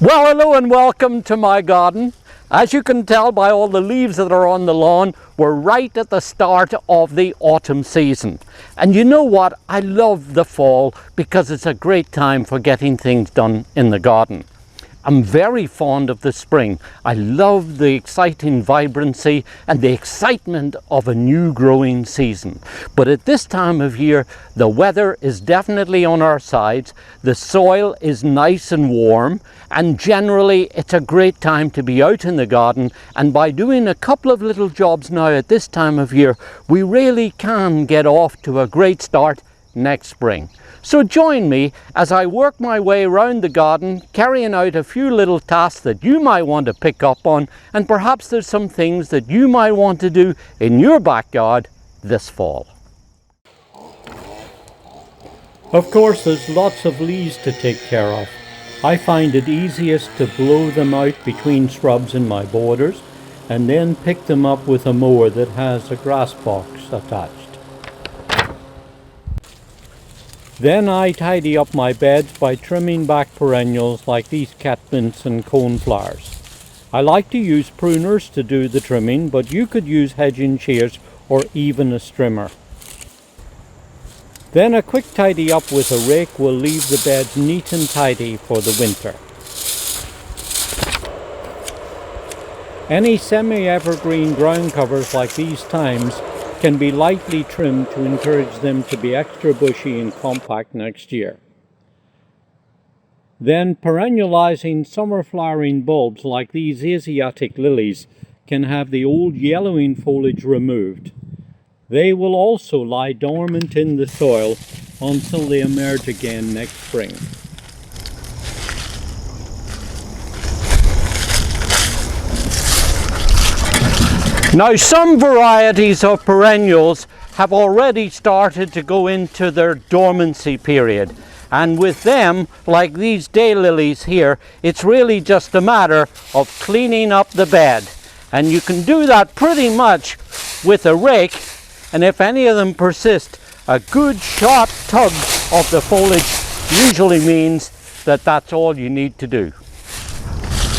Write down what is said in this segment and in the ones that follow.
Well, hello and welcome to my garden. As you can tell by all the leaves that are on the lawn, we're right at the start of the autumn season. And you know what? I love the fall because it's a great time for getting things done in the garden. I'm very fond of the spring. I love the exciting vibrancy and the excitement of a new growing season. But at this time of year, the weather is definitely on our sides. The soil is nice and warm, and generally it's a great time to be out in the garden. And by doing a couple of little jobs now at this time of year, we really can get off to a great start next spring. So join me as I work my way around the garden, carrying out a few little tasks that you might want to pick up on, and perhaps there's some things that you might want to do in your backyard this fall. Of course, there's lots of leaves to take care of. I find it easiest to blow them out between shrubs in my borders and then pick them up with a mower that has a grass box attached. Then I tidy up my beds by trimming back perennials like these catmints and coneflowers. I like to use pruners to do the trimming, but you could use hedging shears or even a strimmer. Then a quick tidy up with a rake will leave the beds neat and tidy for the winter. Any semi-evergreen ground covers like these thymes can be lightly trimmed to encourage them to be extra bushy and compact next year. Then perennializing summer flowering bulbs like these Asiatic lilies can have the old yellowing foliage removed. They will also lie dormant in the soil until they emerge again next spring. Now, some varieties of perennials have already started to go into their dormancy period. And with them, like these daylilies here, it's really just a matter of cleaning up the bed. And you can do that pretty much with a rake. And if any of them persist, a good sharp tug of the foliage usually means that that's all you need to do.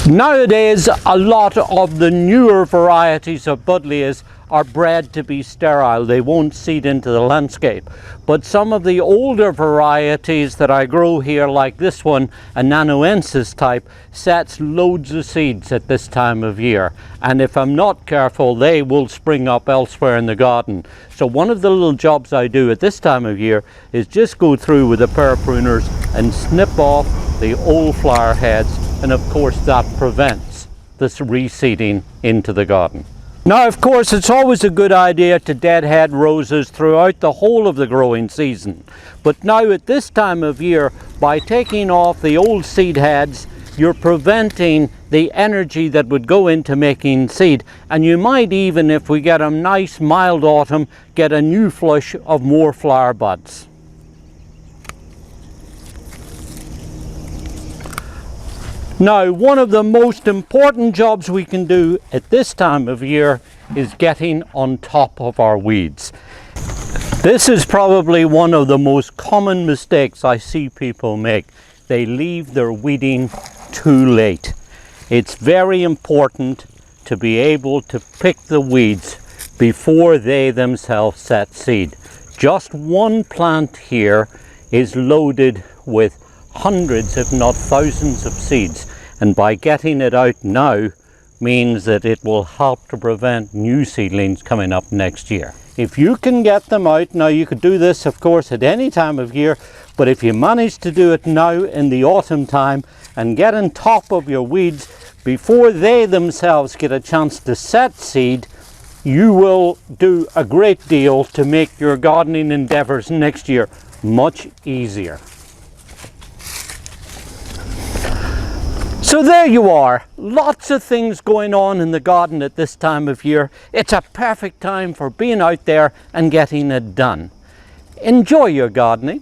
Nowadays, a lot of the newer varieties of buddleias are bred to be sterile. They won't seed into the landscape. But some of the older varieties that I grow here, like this one, a nanoensis type, sets loads of seeds at this time of year. And if I'm not careful, they will spring up elsewhere in the garden. So one of the little jobs I do at this time of year is just go through with a pair of pruners and snip off the old flower heads. And of course that prevents this reseeding into the garden. Now, of course, it's always a good idea to deadhead roses throughout the whole of the growing season. But now at this time of year, by taking off the old seed heads, you're preventing the energy that would go into making seed. And you might even, if we get a nice mild autumn, get a new flush of more flower buds. Now, one of the most important jobs we can do at this time of year is getting on top of our weeds. This is probably one of the most common mistakes I see people make. They leave their weeding too late. It's very important to be able to pick the weeds before they themselves set seed. Just one plant here is loaded with hundreds, if not thousands, of seeds, and by getting it out now means that it will help to prevent new seedlings coming up next year. If you can get them out now, you could do this of course at any time of year, but if you manage to do it now in the autumn time and get on top of your weeds before they themselves get a chance to set seed, you will do a great deal to make your gardening endeavors next year much easier. So there you are, lots of things going on in the garden at this time of year. It's a perfect time for being out there and getting it done. Enjoy your gardening.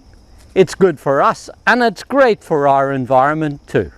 It's good for us and it's great for our environment too.